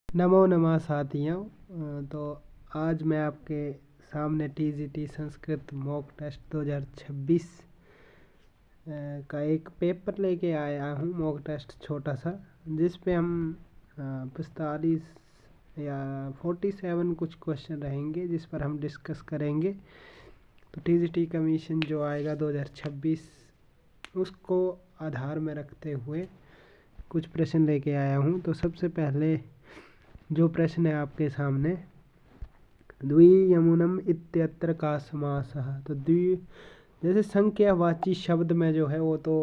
नमो नमः साथियों। तो आज मैं आपके सामने टीजीटी संस्कृत मॉक टेस्ट 2026 का एक पेपर लेके आया हूँ। मॉक टेस्ट छोटा सा, जिस पे हम 45 या 47 कुछ क्वेश्चन रहेंगे, जिस पर हम डिस्कस करेंगे। तो टीजीटी कमीशन जो आएगा 2026 उसको आधार में रखते हुए कुछ प्रश्न लेके आया हूँ। तो सबसे पहले जो प्रश्न है आपके सामने, द्वियमुनम इत्यत्र का समासः। तो जैसे संख्यावाची शब्द में जो है वो तो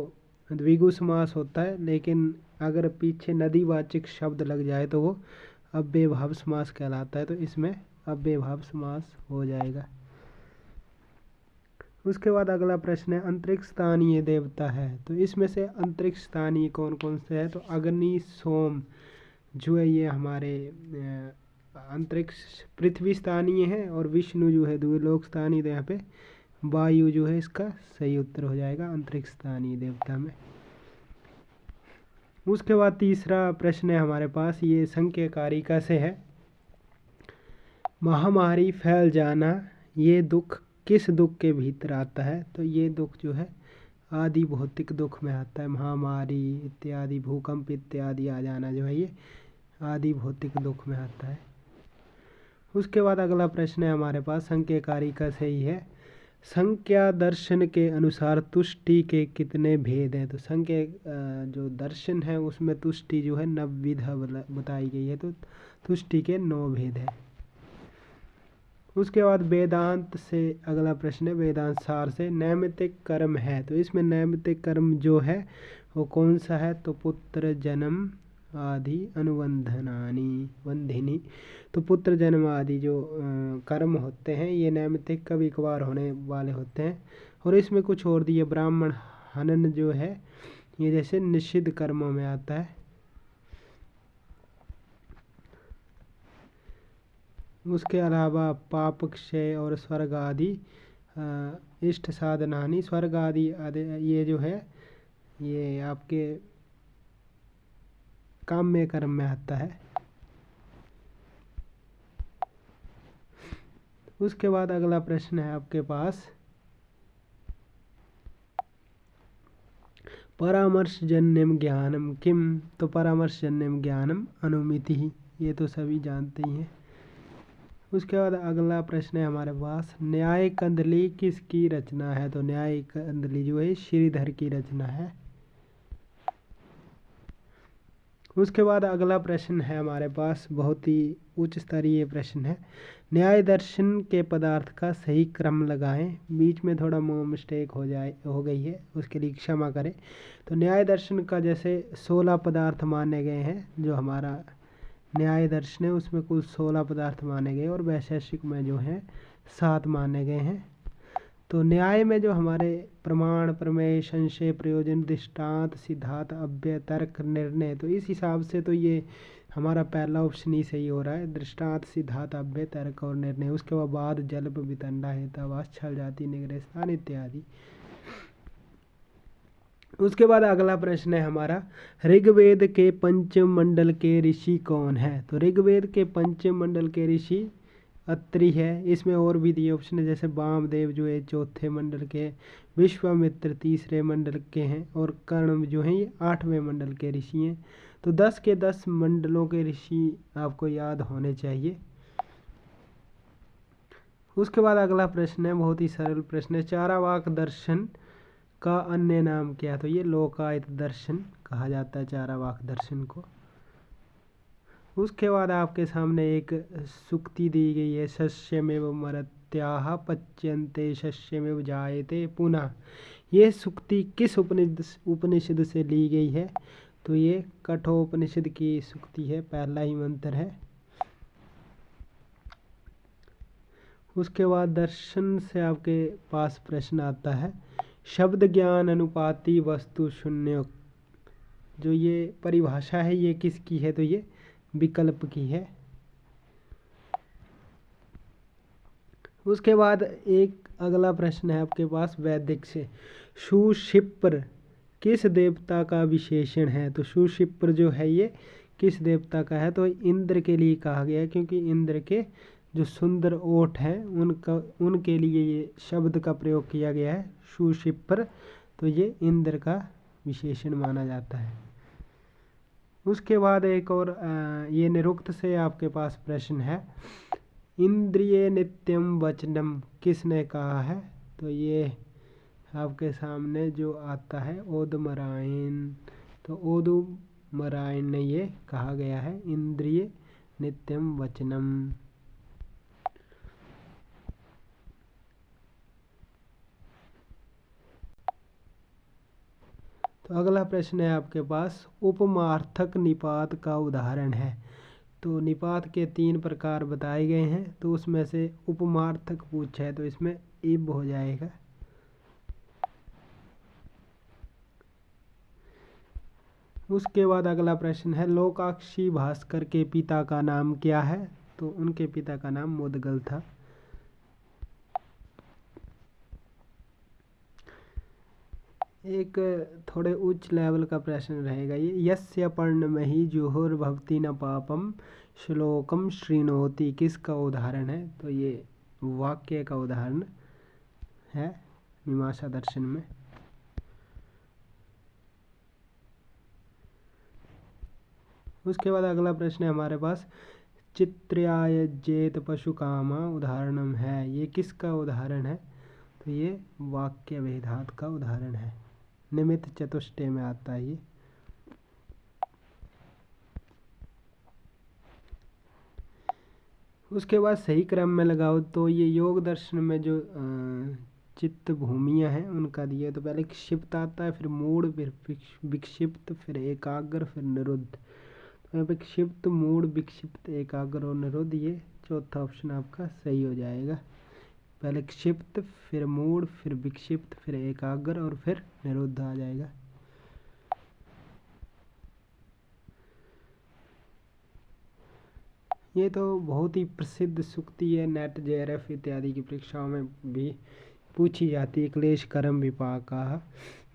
द्विगु समास होता है, लेकिन अगर पीछे नदीवाचक शब्द लग जाए तो वो अव्ययभाव समास कहलाता है। तो इसमें अव्ययभाव समास हो जाएगा। उसके बाद अगला प्रश्न है, अंतरिक्ष स्थानीय देवता है। तो इसमें से अंतरिक्ष स्थानीय कौन कौन से है? तो अग्नि, सोम जो है ये हमारे अंतरिक्ष पृथ्वी स्थानीय है, और विष्णु जो है द्विलोक स्थानीय। तो यहाँ पे वायु जो है इसका सही उत्तर हो जाएगा अंतरिक्ष स्थानीय देवता में। उसके बाद तीसरा प्रश्न है हमारे पास, ये संख्याकारिका से है। महामारी फैल जाना, ये दुख किस दुख के भीतर आता है? तो ये दुख जो है आदि भौतिक दुख में आता है। महामारी इत्यादि, भूकंप इत्यादि आ जाना जो है ये आदि भौतिक दुख में आता है। उसके बाद अगला प्रश्न है हमारे पास, संख्याकारिका से ही है। संख्या दर्शन के अनुसार तुष्टि के कितने भेद हैं? तो संख्या जो दर्शन है उसमें तुष्टि जो है नवविधा बताई गई है। तो तुष्टि के 9 भेद हैं। उसके बाद वेदांत से अगला प्रश्न है, वेदांत सार से, नैमित्तिक कर्म है। तो इसमें नैमित्तिक कर्म जो है वो कौन सा है? तो पुत्र जन्म आदि अनुबंधनानी बंधिनी। तो पुत्र जन्म आदि जो कर्म होते हैं ये नैमित्तिक कभी कभार होने वाले होते हैं। और इसमें कुछ और दिए, ब्राह्मण हनन जो है ये जैसे निषिद्ध कर्मों में आता है। उसके अलावा पाप क्षय और स्वर्ग आदि इष्ट साधनानी, स्वर्ग आदि ये जो है ये आपके काम्य कर्म में आता है। उसके बाद अगला प्रश्न है आपके पास, परामर्शजन्यम ज्ञानम किम? तो परामर्शजन्यम ज्ञानम अनुमिति, ये तो सभी जानते ही हैं। उसके बाद अगला प्रश्न है हमारे पास, न्याय कंदली किसकी रचना है? तो न्याय कंदली जो है श्रीधर की रचना है। उसके बाद अगला प्रश्न है हमारे पास, बहुत ही उच्च स्तरीय प्रश्न है, न्याय दर्शन के पदार्थ का सही क्रम लगाएं। बीच में थोड़ा मिस्टेक हो गई है, उसके लिए क्षमा करें। तो न्याय दर्शन का जैसे 16 पदार्थ माने गए हैं, जो हमारा न्याय दर्शन है उसमें कुल 16 पदार्थ माने गए, और वैशेषिक में जो है 7 माने गए हैं। तो न्याय में जो हमारे प्रमाण, प्रमेय, संशय, प्रयोजन, दृष्टांत, सिद्धांत, अव्यय, तर्क, निर्णय, तो इस हिसाब से तो ये हमारा पहला ऑप्शन ही सही हो रहा है, दृष्टांत, सिद्धांत, अव्यय, तर्क और निर्णय। उसके बाद जल्प, वितंडा, हेतावास, छल, जाति, निग्रह स्थान इत्यादि। उसके बाद अगला प्रश्न है हमारा, ऋग्वेद के पंचम मंडल के ऋषि कौन है? तो ऋग्वेद के पंचम मंडल के ऋषि अत्रि है। इसमें और भी दिए ऑप्शन है, जैसे वामदेव जो है 4थे मंडल के, विश्वामित्र 3रे मंडल के हैं, और कर्ण जो हैं ये 8वें मंडल के ऋषि हैं। तो 10 के 10 मंडलों के ऋषि आपको याद होने चाहिए। उसके बाद अगला प्रश्न है, बहुत ही सरल प्रश्न है, चारावाक दर्शन का अन्य नाम क्या? तो ये लोकायत दर्शन कहा जाता है चारावाक दर्शन को। उसके बाद आपके सामने एक सूक्ति दी गई है, शस्यमेव मर्त्याः पच्यन्ते शस्यमेव जायते पुनः। ये सूक्ति किस उपनिषद से ली गई है? तो ये कठोपनिषद की सूक्ति है, पहला ही मंत्र है। उसके बाद दर्शन से आपके पास प्रश्न आता है, शब्द ज्ञान अनुपाति वस्तु शून्य, जो ये परिभाषा है ये किसकी है? तो ये विकल्प की है। उसके बाद एक अगला प्रश्न है आपके पास वैदिक से, सुशिप्र किस देवता का विशेषण है? तो सुशिप्र जो है ये किस देवता का है, तो इंद्र के लिए कहा गया है, क्योंकि इंद्र के जो सुंदर ओठ हैं उनके लिए ये शब्द का प्रयोग किया गया है, सुशिप्र। तो ये इंद्र का विशेषण माना जाता है। उसके बाद एक और ये निरुक्त से आपके पास प्रश्न है, इंद्रिय नित्यम वचनम किसने कहा है, तो ये आपके सामने जो आता है ओदमरायण। तो ओदमरायण ने ये कहा गया है, इंद्रिय नित्यम वचनम। तो अगला प्रश्न है आपके पास, उपमार्थक निपात का उदाहरण है। तो निपात के 3 प्रकार बताए गए हैं, तो उसमें से उपमार्थक पूछा है, तो इसमें इब हो जाएगा। उसके बाद अगला प्रश्न है, लोकाक्षी भास्कर के पिता का नाम क्या है, तो उनके पिता का नाम मुदगल था। एक थोड़े उच्च लेवल का प्रश्न रहेगा ये, यस्य पर्णमहि जुहुर्भवति न पापम श्लोकम श्रृणोति किसका उदाहरण है, तो ये वाक्य का उदाहरण है मीमांसा दर्शन में। उसके बाद अगला प्रश्न है हमारे पास, चित्र्यायजेत पशुकामा उदाहरणम है, ये किसका उदाहरण है, तो ये वाक्य भेदात का उदाहरण है, निमित्त चतुष्टय में आता है ये। उसके बाद सही क्रम में लगाओ, तो ये योग दर्शन में जो चित्त भूमियाँ हैं उनका दिया, तो पहले क्षिप्त आता है, फिर मूढ़, फिर विक्षिप्त, फिर एकाग्र, फिर निरुद्ध। तो यहाँ पे क्षिप्त, मूढ़, विक्षिप्त, एकाग्र और निरुद्ध, ये चौथा ऑप्शन आपका सही हो जाएगा। पहले क्षिप्त, फिर मूढ़, फिर विक्षिप्त, फिर एकाग्र और फिर निरुद्ध आ जाएगा। ये तो बहुत ही प्रसिद्ध सूक्ति है, नेट जेआरएफ इत्यादि की परीक्षाओं में भी पूछी जाती है, क्लेश कर्म विपाक का।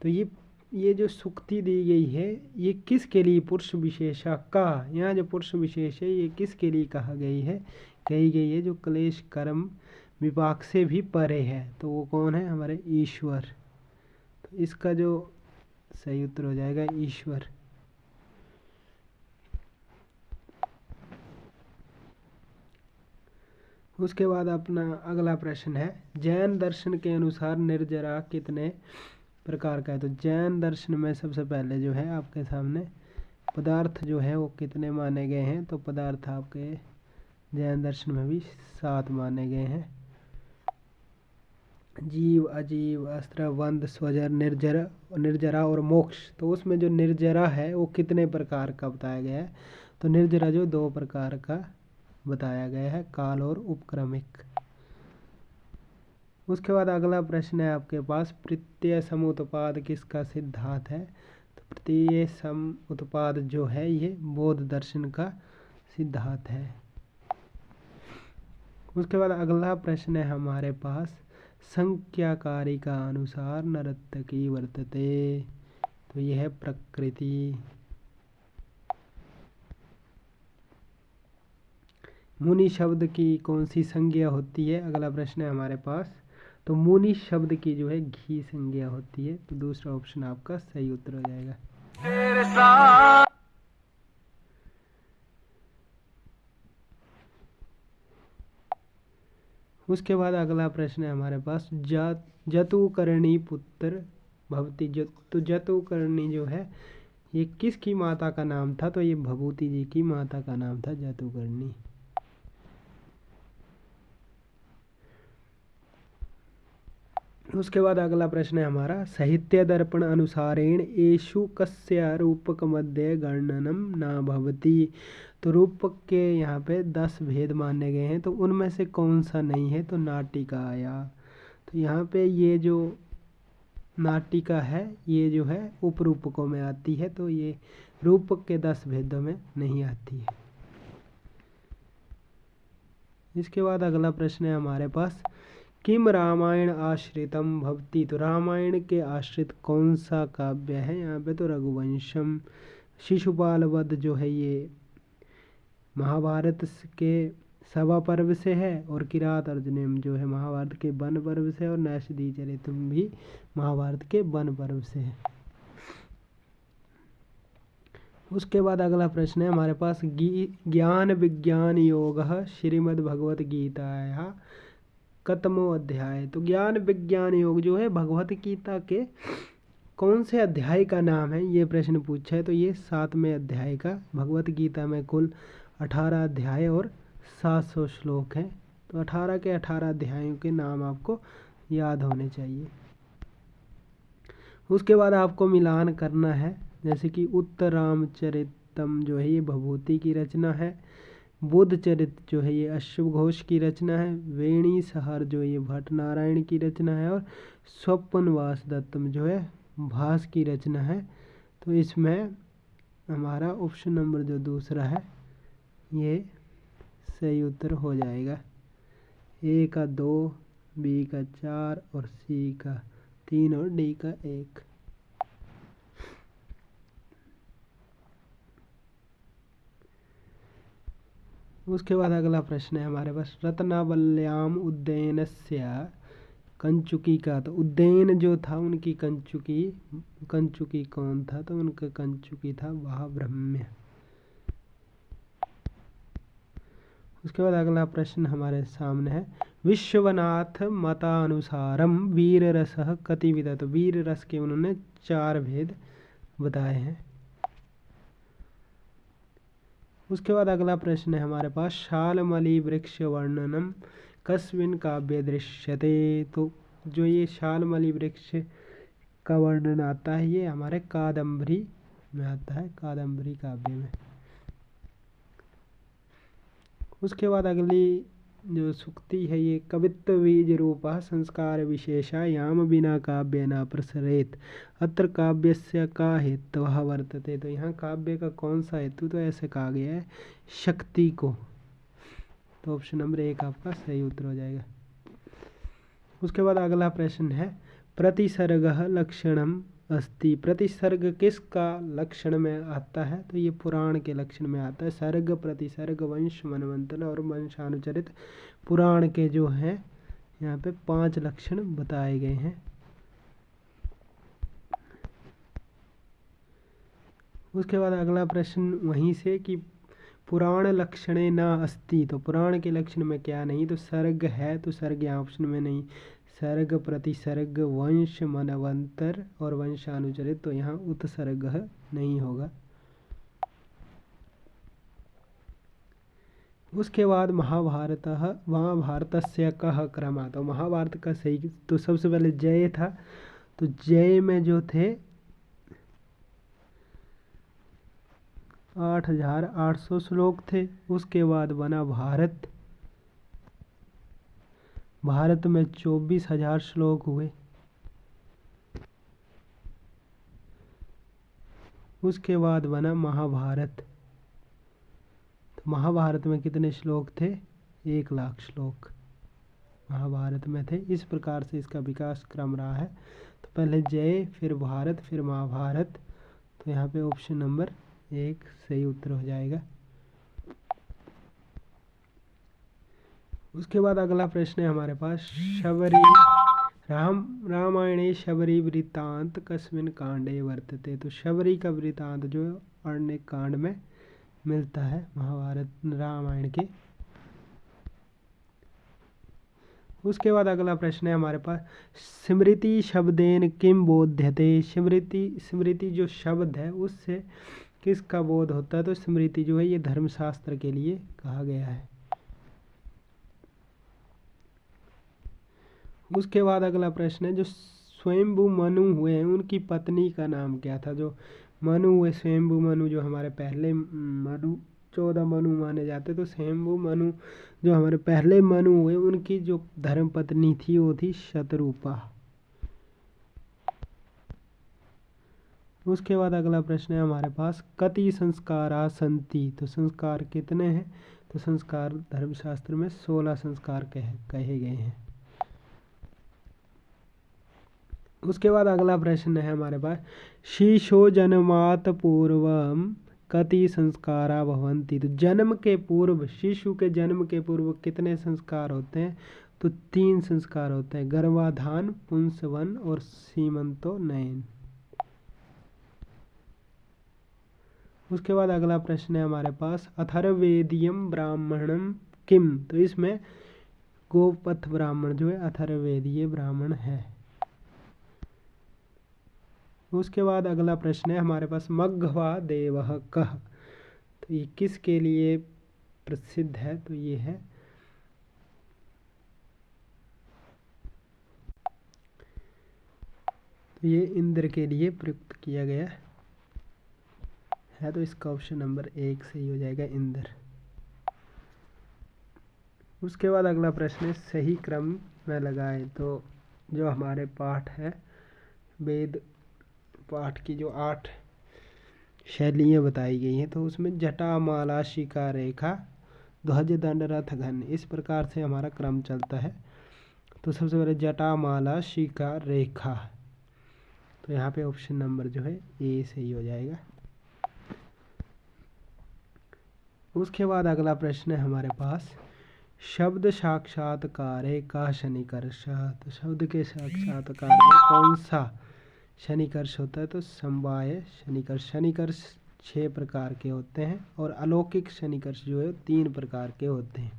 तो ये जो सूक्ति दी गई है, ये किसके लिए पुरुष विशेषा का, यहाँ जो पुरुष विशेष है ये किसके लिए कही गई है, जो क्लेश कर्म विपाक से भी परे है, तो वो कौन है, हमारे ईश्वर। तो इसका जो सही उत्तर हो जाएगा ईश्वर। उसके बाद अपना अगला प्रश्न है, जैन दर्शन के अनुसार निर्जरा कितने प्रकार का है, तो जैन दर्शन में सबसे पहले जो है आपके सामने पदार्थ जो है वो कितने माने गए हैं, तो पदार्थ आपके जैन दर्शन में भी 7 माने गए हैं, जीव, अजीव, अस्त्र, वंद, स्वजर, निर्जरा और मोक्ष। तो उसमें जो निर्जरा है वो कितने प्रकार का बताया गया है, तो निर्जरा जो 2 प्रकार का बताया गया है, काल और उपक्रमिक। उसके बाद अगला प्रश्न है आपके पास, प्रत्यय समुत्पाद किसका सिद्धांत है, तो प्रत्यय समुत्पाद जो है ये बौद्ध दर्शन का सिद्धांत है। उसके बाद अगला प्रश्न है हमारे पास, संख्याकारी का अनुसार नर्तकी वर्तते, तो यह है प्रकृति। मुनि शब्द की कौन सी संज्ञा होती है, अगला प्रश्न है हमारे पास, तो मुनि शब्द की जो है घी संज्ञा होती है, तो दूसरा ऑप्शन आपका सही उत्तर हो जाएगा। उसके बाद अगला प्रश्न है हमारे पास, जतुकर्णी पुत्र भवती, तो जतुकर्णी जो है ये किसकी माता का नाम था, तो ये भभूति जी की माता का नाम था जतुकर्णी। उसके बाद अगला प्रश्न है हमारा, साहित्य दर्पण अनुसारेण येषु कस्य रूपक मध्य गणनम न भवति, तो रूपक के यहाँ पे 10 भेद माने गए हैं, तो उनमें से कौन सा नहीं है, तो नाटिका आया। तो यहाँ पे ये जो नाटिका है ये जो है उपरूपकों में आती है, तो ये रूपक के 10 भेदों में नहीं आती है। इसके बाद अगला प्रश्न है हमारे पास, किम रामायण आश्रितम भवति, तो रामायण के आश्रित कौन सा काव्य है, यहाँ पे तो रघुवंशम शिशुपाल वध जो है ये महाभारत के सभा पर्व से है, और किरात अर्जुनीम जो है महाभारत के वन पर्व से, और नैषधि चरितम भी महाभारत के वन पर्व से है। उसके बाद अगला प्रश्न है हमारे पास, ज्ञान विज्ञान योग श्रीमद् भगवत गीता कतमो अध्याय। तो ज्ञान विज्ञान योग जो है भगवत गीता के कौन से अध्याय का नाम है, ये प्रश्न पूछा है। तो ये 7वें अध्याय का, भगवत गीता में कुल 18 अध्याय और 700 श्लोक हैं। तो 18 के 18 अध्यायों के नाम आपको याद होने चाहिए। उसके बाद आपको मिलान करना है, जैसे कि उत्तरामचरितम जो है ये भभूति की रचना है, बुद्ध चरित जो है ये अश्व घोष की रचना है, वेणी सहर जो ये भट्ट नारायण की रचना है, और स्वप्नवास दत्तम जो है भास की रचना है। तो इसमें हमारा ऑप्शन नंबर जो दूसरा है ये सही उत्तर हो जाएगा। ए का 2, बी का 4 और सी का 3 और डी का 1। उसके बाद अगला प्रश्न है हमारे पास, रत्नावल्याम उद्दयनस्य कंचुकी का। तो उद्दयन जो था उनकी कंचुकी कौन था, तो उनका कंचुकी था महाब्रह्म्य। उसके बाद अगला प्रश्न हमारे सामने है, विश्वनाथ मतानुसारम वीर रस कतिविध। तो वीर रस के उन्होंने 4 भेद बताए हैं। उसके बाद अगला प्रश्न है हमारे पास, शालमली वृक्ष वर्णनम कस्मिन काव्य दृश्यते। तो जो ये शालमली वृक्ष का वर्णन आता है ये हमारे कादम्बरी में आता है, कादम्बरी काव्य में। उसके बाद अगली जो सूक्ति है ये, कवित्व बीज रूपा संस्कार विशेषा याम बिना काव्य न प्रसरेत अत्र काव्यस्य का हेतुः वर्तते। तो यहाँ काव्य का कौन सा हेतु, तो ऐसे कहा गया है शक्ति को। तो ऑप्शन नंबर 1 आपका सही उत्तर हो जाएगा। उसके बाद अगला प्रश्न है, प्रतिसर्गः लक्षणम अस्ति। प्रतिसर्ग किसका लक्षण में आता है, तो ये पुराण के लक्षण में आता है। सर्ग, प्रतिसर्ग, वंश, मनवंतर और वंशानुचरित पुराण के जो हैं यहाँ पे 5 लक्षण बताए गए हैं। उसके बाद अगला प्रश्न वहीं से कि पुराण लक्षणे न अस्ति। तो पुराण के लक्षण में क्या नहीं, तो सर्ग है, तो सर्ग यहाँ ऑप्शन में नहीं। सर्ग, प्रतिसर्ग, वंश, मनवंतर और वंशानुचरित, तो यहाँ उत्सर्ग नहीं होगा। उसके बाद महाभारतस्य कः क्रमः। तो महाभारत का सही, तो सबसे पहले जय था, तो जय में जो थे 8800 श्लोक थे। उसके बाद बना भारत, भारत में 24,000 श्लोक हुए। उसके बाद बना महाभारत, तो महाभारत में कितने श्लोक थे, 1 लाख श्लोक महाभारत में थे। इस प्रकार से इसका विकास क्रम रहा है। तो पहले जय, फिर भारत, फिर महाभारत। तो यहाँ पे ऑप्शन नंबर 1 सही उत्तर हो जाएगा। उसके बाद अगला प्रश्न है हमारे पास, शबरी रामायणे शबरी वृत्तांत कस्मिन कांडे वर्तते। तो शबरी का वृत्तांत जो अन्य कांड में मिलता है महाभारत रामायण के। उसके बाद अगला प्रश्न है हमारे पास, स्मृति शब्देन किम बोध्यते। स्मृति जो शब्द है उससे किसका बोध होता है, तो स्मृति जो है ये धर्मशास्त्र के लिए कहा गया है। उसके बाद अगला प्रश्न है, जो स्वयंभू मनु हुए हैं उनकी पत्नी का नाम क्या था। जो मनु हुए, स्वयंभू मनु जो हमारे पहले मनु 14 मनु माने जाते, तो स्वयंभू मनु जो हमारे पहले मनु हुए उनकी जो धर्म पत्नी थी वो थी शतरूपा। उसके बाद अगला प्रश्न है हमारे पास, कति संस्कारा सन्ति। तो संस्कार कितने हैं, तो संस्कार धर्मशास्त्र में 16 संस्कार कहे गए हैं। उसके बाद अगला प्रश्न है हमारे पास, शिशो जन्मात पूर्वम कति संस्कारा भवन्ति। तो जन्म के पूर्व, शिशु के जन्म के पूर्व कितने संस्कार होते हैं? तो 3 संस्कार होते हैं, गर्भाधान, पुंसवन और सीमंतोन्नयन। उसके बाद अगला प्रश्न है हमारे पास, अथर्ववेदीयम ब्राह्मणम किम। तो इसमें गोपथ ब्राह्मण जो है अथर्ववेदीय ब्राह्मण है। उसके बाद अगला प्रश्न है हमारे पास, मघवा देवः कः। तो ये किसके लिए प्रसिद्ध है? तो ये है ये इंद्र के लिए प्रयुक्त किया गया है। तो इसका ऑप्शन नंबर 1 सही हो जाएगा, इंद्र। उसके बाद अगला प्रश्न है, सही क्रम में लगाएं। तो जो हमारे पाठ है, वेद पाठ की जो 8 शैलियाँ बताई गई हैं, तो उसमें जटा, माला, शिखा, रेखा, ध्वज, दंड, रथ, घन, इस प्रकार से हमारा क्रम चलता है। तो सबसे पहले जटा, माला, शिखा, रेखा। तो यहाँ पे ऑप्शन नंबर जो है ए सही हो जाएगा। उसके बाद अगला प्रश्न है हमारे पास, शब्द साक्षात्कार का शनिकर्ष। तो शब्द के साक्षात्कार में कौन सा शनिकर्ष होता है? तो समवाय शनिकर्ष। शनिकर्ष 6 प्रकार के होते हैं और अलौकिक शनिकर्ष जो है 3 प्रकार के होते हैं।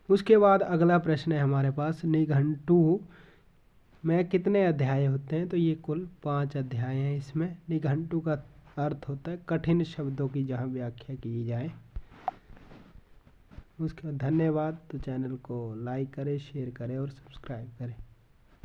उसके बाद अगला प्रश्न है हमारे पास, निघंटु में कितने अध्याय होते हैं? तो ये कुल 5 अध्याय हैं। इसमें निघंटु का अर्थ होता है कठिन शब्दों की जहाँ व्याख्या की जाए। उसके बाद धन्यवाद। तो चैनल को लाइक करें, शेयर करें और सब्सक्राइब करें।